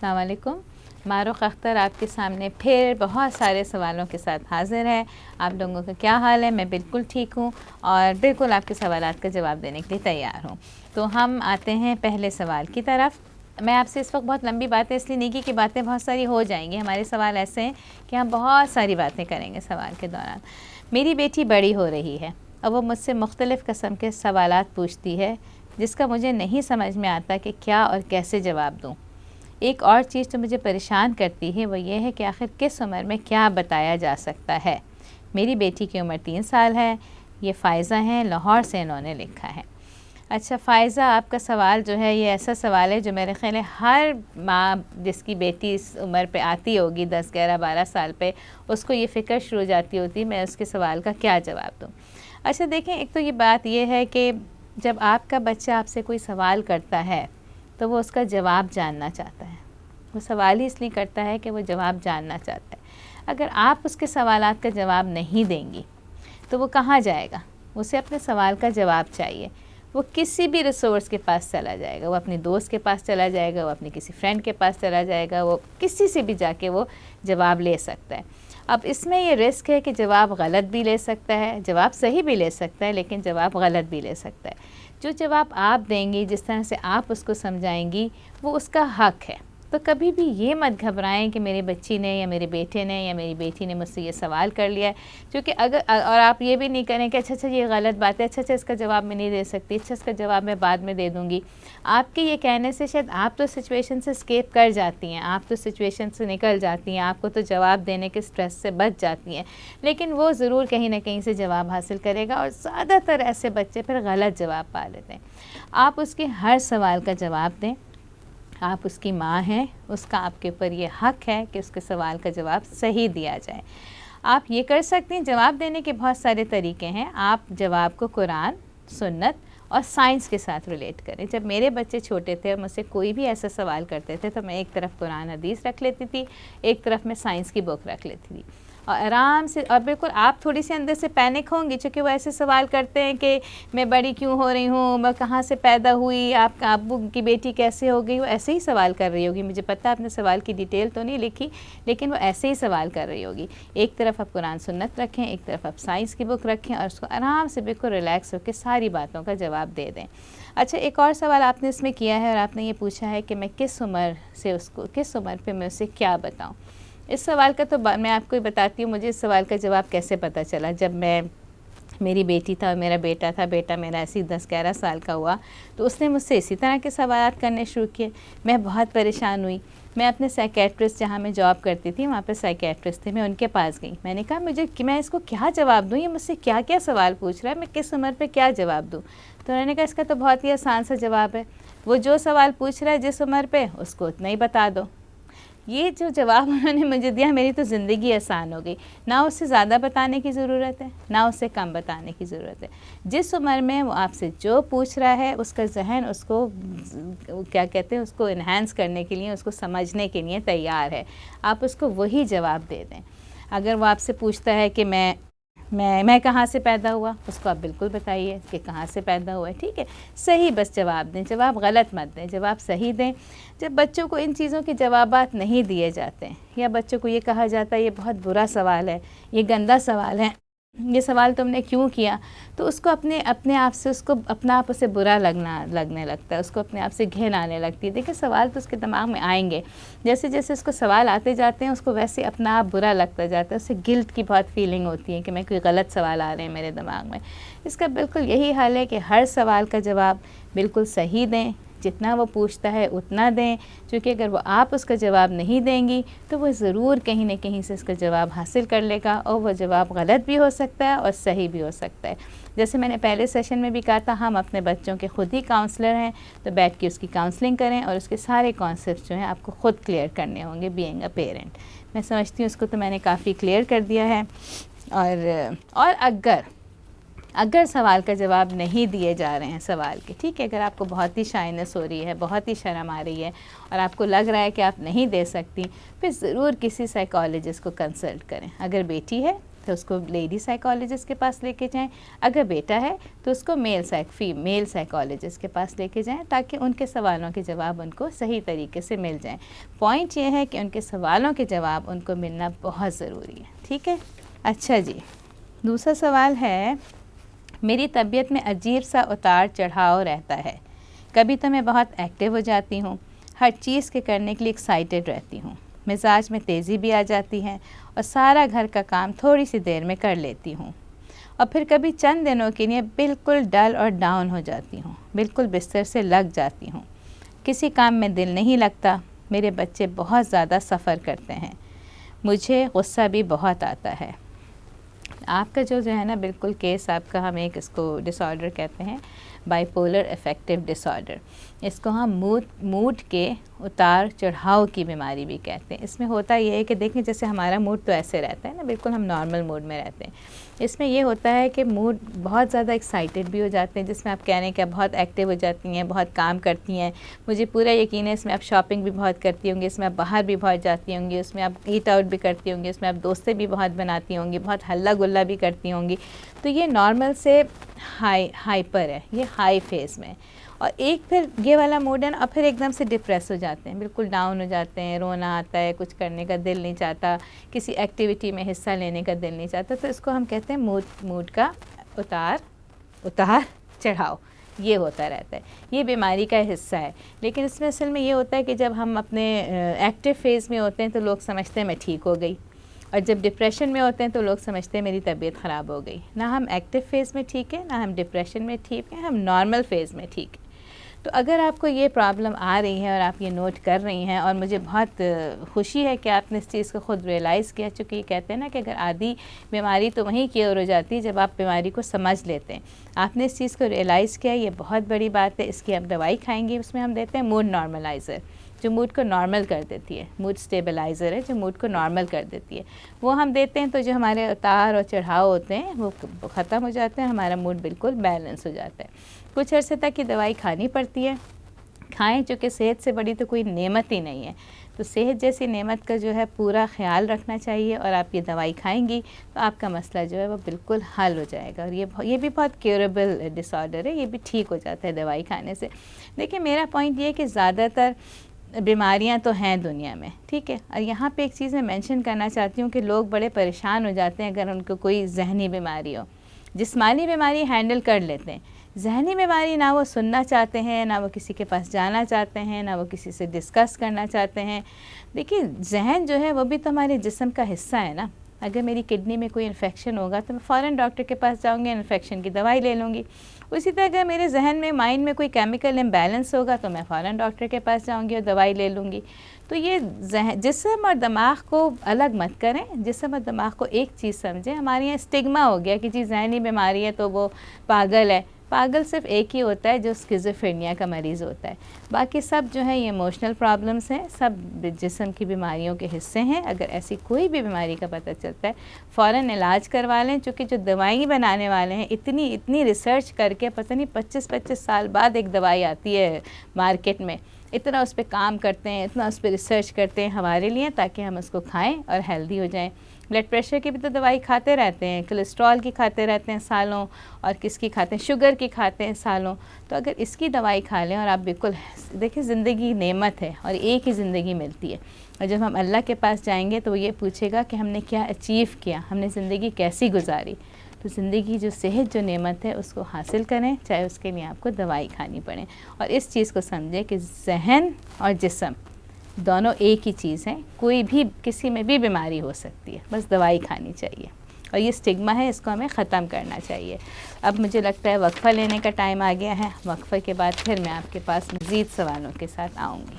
अस्सलाम वालेकुम। मारूख अख्तर आपके सामने फिर बहुत सारे सवालों के साथ हाज़िर है। आप लोगों का क्या हाल है? मैं बिल्कुल ठीक हूँ और बिल्कुल आपके सवालात का जवाब देने के लिए तैयार हूँ। तो हम आते हैं पहले सवाल की तरफ। मैं आपसे इस वक्त बहुत लंबी बातें इसलिए नहीं की कि बातें बहुत सारी हो जाएंगी। हमारे सवाल ऐसे हैं कि हम बहुत सारी बातें करेंगे सवाल के दौरान। मेरी बेटी बड़ी हो रही है और वो मुझसे मुख्तलिफ़ किस्म के सवालात पूछती है जिसका मुझे नहीं समझ में आता कि क्या और कैसे जवाब दूँ। एक और चीज़ जो मुझे परेशान करती है वो ये है कि आखिर किस उम्र में क्या बताया जा सकता है। मेरी बेटी की उम्र 3 साल है। ये फ़ायज़ा हैं, लाहौर से इन्होंने लिखा है। अच्छा फ़ायज़ा, आपका सवाल जो है ये ऐसा सवाल है जो मेरे ख़्याल है हर माँ जिसकी बेटी इस उम्र पे आती होगी 10, 11, 12 साल पे, उसको ये फ़िक्र शुरू हो जाती होती मैं उसके सवाल का क्या जवाब दूँ। अच्छा देखें, एक तो ये बात ये है कि जब आपका बच्चा आपसे कोई सवाल करता है तो वो उसका जवाब जानना चाहता है। वो सवाल ही इसलिए करता है कि वो जवाब जानना चाहता है। अगर आप उसके सवालात का जवाब नहीं देंगी तो वो कहाँ जाएगा? उसे अपने सवाल का जवाब चाहिए। वो किसी भी रिसोर्स के पास चला जाएगा, वो अपने दोस्त के पास चला जाएगा, वो अपने किसी फ्रेंड के पास चला जाएगा, वो किसी से भी जाके वो जवाब ले सकता है। अब इसमें ये रिस्क है कि जवाब गलत भी ले सकता है, जवाब सही भी ले सकता है, लेकिन जवाब गलत भी ले सकता है। जो जवाब आप देंगी, जिस तरह से आप उसको समझाएंगी, वो उसका हक़ है। तो कभी भी ये मत घबराएं कि मेरी बच्ची ने या मेरे बेटे ने या मेरी बेटी ने मुझसे ये सवाल कर लिया है, क्योंकि अगर और आप ये भी नहीं करें कि अच्छा ये गलत बात है, अच्छा इसका जवाब मैं नहीं दे सकती, अच्छा इसका जवाब मैं बाद में दे दूँगी। आपके ये कहने से शायद आप तो सिचुएशन से एस्केप कर जाती हैं, आप तो सिचुएशन से निकल जाती हैं, आपको तो जवाब देने के स्ट्रेस से बच जाती हैं, लेकिन वो ज़रूर कहीं ना कहीं से जवाब हासिल करेगा और ज़्यादातर ऐसे बच्चे फिर गलत जवाब पा लेते हैं। आप उसके हर सवाल का जवाब दें। आप उसकी माँ हैं, उसका आपके ऊपर ये हक़ है कि उसके सवाल का जवाब सही दिया जाए। आप ये कर सकती हैं, जवाब देने के बहुत सारे तरीके हैं। आप जवाब को कुरान, सुन्नत और साइंस के साथ रिलेट करें। जब मेरे बच्चे छोटे थे और मुझसे कोई भी ऐसा सवाल करते थे तो मैं एक तरफ कुरान हदीस रख लेती थी, एक तरफ मैं साइंस की बुक रख लेती थी और आराम से। और बिल्कुल आप थोड़ी सी अंदर से पैनिक होंगी क्योंकि वो ऐसे सवाल करते हैं कि मैं बड़ी क्यों हो रही हूँ, मैं कहाँ से पैदा हुई, आपका अब्बू की बेटी कैसे हो गई। वो ऐसे ही सवाल कर रही होगी, मुझे पता है आपने सवाल की डिटेल तो नहीं लिखी, लेकिन वो ऐसे ही सवाल कर रही होगी। एक तरफ आप कुरान सुन्नत रखें, एक तरफ आप साइंस की बुक रखें और उसको आराम से बिल्कुल रिलैक्स होकर सारी बातों का जवाब दे दें। अच्छा, एक और सवाल आपने इसमें किया है और आपने ये पूछा है कि मैं किस उम्र से उसको, किस उम्र पे मैं उसे क्या बताऊं। इस सवाल का तो मैं आपको बताती हूँ, मुझे इस सवाल का जवाब कैसे पता चला। जब मेरी बेटी था और मेरा बेटा था, बेटा मेरा ऐसे ही 10-11 साल का हुआ तो उसने मुझसे इसी तरह के सवाल करने शुरू किए। मैं बहुत परेशान हुई। मैं अपने साइकेट्रिस्ट, जहाँ मैं जॉब करती थी वहाँ पे साइकेट्रिस्ट थे, मैं उनके पास गई। मैंने कहा मुझे कि मैं इसको क्या जवाब दूँ, ये मुझसे क्या क्या सवाल पूछ रहा है, मैं किस उम्र पे क्या जवाब दूँ। तो उन्होंने कहा इसका तो बहुत ही आसान सा जवाब है, वो जो सवाल पूछ रहा है जिस उम्र पे, उसको उतना ही बता दो। ये जो जवाब उन्होंने मुझे दिया, मेरी तो ज़िंदगी आसान हो गई। ना उससे ज़्यादा बताने की ज़रूरत है, ना उससे कम बताने की ज़रूरत है। जिस उम्र में वो आपसे जो पूछ रहा है उसका जहन उसको क्या कहते हैं, उसको इन्हांस करने के लिए, उसको समझने के लिए तैयार है। आप उसको वही जवाब दे दें। अगर वो आपसे पूछता है कि मैं कहाँ से पैदा हुआ, उसको आप बिल्कुल बताइए कि कहाँ से पैदा हुआ है, ठीक है। सही बस जवाब दें, जवाब गलत मत दें, जवाब सही दें। जब बच्चों को इन चीज़ों के जवाबात नहीं दिए जाते हैं या बच्चों को ये कहा जाता है ये बहुत बुरा सवाल है, ये गंदा सवाल है, ये सवाल तुमने क्यों किया, तो उसको अपने आप से, उसको अपना आप उसे बुरा लगने लगता है, उसको अपने आप से घिन आने लगती है। देखिए सवाल तो उसके दिमाग में आएंगे, जैसे जैसे उसको सवाल आते जाते हैं उसको वैसे अपना आप बुरा लगता जाता है, उसे गिल्ट की बहुत फीलिंग होती है कि मैं कोई गलत सवाल आ रहे हैं मेरे दिमाग में। इसका बिल्कुल यही हल है कि हर सवाल का जवाब बिल्कुल सही दें, जितना वो पूछता है उतना दें, क्योंकि अगर वो आप उसका जवाब नहीं देंगी तो वो ज़रूर कहीं ना कहीं से उसका जवाब हासिल कर लेगा और वो जवाब गलत भी हो सकता है और सही भी हो सकता है। जैसे मैंने पहले सेशन में भी कहा था, हम अपने बच्चों के ख़ुद ही काउंसलर हैं, तो बैठ के उसकी काउंसलिंग करें और उसके सारे कॉन्सेप्ट जो हैं आपको ख़ुद क्लियर करने होंगे बीइंग अ पेरेंट। मैं समझती हूँ उसको तो मैंने काफ़ी क्लियर कर दिया है। और अगर सवाल का जवाब नहीं दिए जा रहे हैं सवाल के, ठीक है, अगर आपको बहुत ही शाइनेस हो रही है, बहुत ही शर्म आ रही है और आपको लग रहा है कि आप नहीं दे सकती, फिर ज़रूर किसी साइकोलॉजिस्ट को कंसल्ट करें। अगर बेटी है है उसको लेडी साइकोलॉजिस्ट के पास लेके जाएं, अगर बेटा है तो उसको मेल साइकोलॉजिस्ट के पास लेके जाएं, ताकि उनके सवालों के जवाब उनको सही तरीके से मिल जाएं। पॉइंट ये है कि उनके सवालों के जवाब उनको मिलना बहुत ज़रूरी है, ठीक है। अच्छा जी, दूसरा सवाल है, मेरी तबीयत में अजीब सा उतार चढ़ाव रहता है। कभी तो मैं बहुत एक्टिव हो जाती हूँ, हर चीज़ के करने के लिए एक्साइटेड रहती हूँ, मिजाज में तेज़ी भी आ जाती है और सारा घर का काम थोड़ी सी देर में कर लेती हूँ। और फिर कभी चंद दिनों के लिए बिल्कुल डल और डाउन हो जाती हूँ, बिल्कुल बिस्तर से लग जाती हूँ, किसी काम में दिल नहीं लगता। मेरे बच्चे बहुत ज़्यादा सफ़र करते हैं, मुझे गुस्सा भी बहुत आता है। आपका जो है ना बिल्कुल केस आपका, हम एक इसको डिसऑर्डर कहते हैं, बाइपोलर अफेक्टिव डिसऑर्डर। इसको हम मूड के उतार चढ़ाव की बीमारी भी कहते हैं। इसमें होता ये है कि देखें, जैसे हमारा मूड तो ऐसे रहता है ना, बिल्कुल हम नॉर्मल मूड में रहते हैं। इसमें ये होता है कि मूड बहुत ज़्यादा एक्साइटेड भी हो जाते हैं, जिसमें आप कह रहे हैं कि आप बहुत एक्टिव हो जाती हैं, बहुत काम करती हैं। मुझे पूरा यकीन है इसमें आप शॉपिंग भी बहुत करती होंगी, इसमें आप बाहर भी बहुत जाती होंगी, उसमें आप ईट आउट भी करती होंगी, उसमें आप दोस्तें भी बहुत बनाती होंगी, बहुत हल्ला गुल्ला भी करती होंगी। तो ये नॉर्मल से हाइपर है, ये हाई फेज़ में। और एक फिर ये वाला मूड है ना, और फिर एकदम से डिप्रेस हो जाते हैं, बिल्कुल डाउन हो जाते हैं, रोना आता है, कुछ करने का दिल नहीं चाहता, किसी एक्टिविटी में हिस्सा लेने का दिल नहीं चाहता। तो इसको हम कहते हैं मूड का उतार चढ़ाव, ये होता रहता है। ये बीमारी का हिस्सा है। लेकिन इसमें असल में ये होता है कि जब हम अपने एक्टिव फेज़ में होते हैं तो लोग समझते हैं मैं ठीक हो गई, और जब डिप्रेशन में होते हैं तो लोग समझते हैं मेरी तबीयत ख़राब हो गई। ना हम एक्टिव फेज़ में ठीक है, ना हम डिप्रेशन में ठीक है, हम नॉर्मल फेज़ में ठीक है। तो अगर आपको ये प्रॉब्लम आ रही है और आप ये नोट कर रही हैं, और मुझे बहुत खुशी है कि आपने इस चीज़ को ख़ुद रियलाइज़ किया, चूँकि कहते हैं ना कि अगर आधी बीमारी तो वहीं की ओर हो जाती है जब आप बीमारी को समझ लेते हैं। आपने इस चीज़ को रियलाइज़ किया, ये बहुत बड़ी बात है। इसकी आप दवाई खाएँगी, उसमें हम देते हैं मूड नॉर्मलाइज़र, जो मूड को नॉर्मल कर देती है। मूड स्टेबलाइज़र है जो मूड को नॉर्मल कर देती है, वो हम देते हैं। तो जो हमारे उतार और चढ़ाव होते हैं वो ख़त्म हो जाते हैं, हमारा मूड बिल्कुल बैलेंस हो जाता है। कुछ अरसे तक की दवाई खानी पड़ती है, खाएं, चूँकि सेहत से बड़ी तो कोई नेमत ही नहीं है। तो सेहत जैसी नेमत का जो है पूरा ख्याल रखना चाहिए, और आप ये दवाई खाएंगी तो आपका मसला जो है वो बिल्कुल हल हो जाएगा। और ये भी बहुत क्योरेबल डिसऑर्डर है, ये भी ठीक हो जाता है दवाई खाने से। देखिए, मेरा पॉइंट ये है कि ज़्यादातर बीमारियां तो हैं दुनिया में, ठीक है। और यहाँ पे एक चीज़ मैं मेंशन करना चाहती हूँ कि लोग बड़े परेशान हो जाते हैं अगर उनको कोई जहनी बीमारी हो। जिस्मानी बीमारी हैंडल कर लेते हैं, जहनी बीमारी ना वो सुनना चाहते हैं, ना वो किसी के पास जाना चाहते हैं, ना वो किसी से डिस्कस करना चाहते हैं। देखिए, जहन जो है वो भी तो हमारे जिस्म का हिस्सा है ना। अगर मेरी किडनी में कोई इन्फेक्शन होगा तो मैं फ़ौरन डॉक्टर के पास जाऊँगी, इन्फेक्शन की दवाई ले लूँगी। उसी तरह अगर मेरे जहन में, माइंड में कोई केमिकल इम्बैलेंस होगा तो मैं फ़ौरन डॉक्टर के पास जाऊँगी और दवाई ले लूँगी। तो ये जिस्म और दिमाग को अलग मत करें, जिस्म और दिमाग को एक चीज़ समझें। हमारे यहाँ स्टिग्मा हो गया कि जी जहनी बीमारी है तो वो पागल है। पागल सिर्फ एक ही होता है जो स्किज़ोफ्रेनिया का मरीज़ होता है, बाकी सब जो है ये इमोशनल प्रॉब्लम्स हैं, सब जिस्म की बीमारियों के हिस्से हैं। अगर ऐसी कोई भी बीमारी का पता चलता है फ़ौरन इलाज करवा लें, क्योंकि जो दवाई बनाने वाले हैं इतनी रिसर्च करके, पता नहीं 25-25 साल बाद एक दवाई आती है मार्केट में, इतना उस पर काम करते हैं, इतना उस पर रिसर्च करते हैं हमारे लिए, ताकि हम उसको खाएँ और हेल्दी हो जाएँ। ब्लड प्रेशर की भी तो दवाई खाते रहते हैं, कोलेस्ट्रॉल की खाते रहते हैं सालों, और किसकी खाते हैं, शुगर की खाते हैं सालों। तो अगर इसकी दवाई खा लें और आप बिल्कुल देखिए, ज़िंदगी नेमत है और एक ही ज़िंदगी मिलती है, और जब हम अल्लाह के पास जाएंगे तो वो ये पूछेगा कि हमने क्या अचीव किया, हमने ज़िंदगी कैसी गुजारी। तो ज़िंदगी जो सेहत जो नेमत है उसको हासिल करें, चाहे उसके लिए आपको दवाई खानी पड़े। और इस चीज़ को समझें कि जहन और जिस्म दोनों एक ही चीज़ है, कोई भी किसी में भी बीमारी हो सकती है, बस दवाई खानी चाहिए। और ये स्टिग्मा है, इसको हमें ख़त्म करना चाहिए। अब मुझे लगता है वक्फ़ा लेने का टाइम आ गया है। वक्फ़े के बाद फिर मैं आपके पास मज़ीद सवालों के साथ आऊँगी।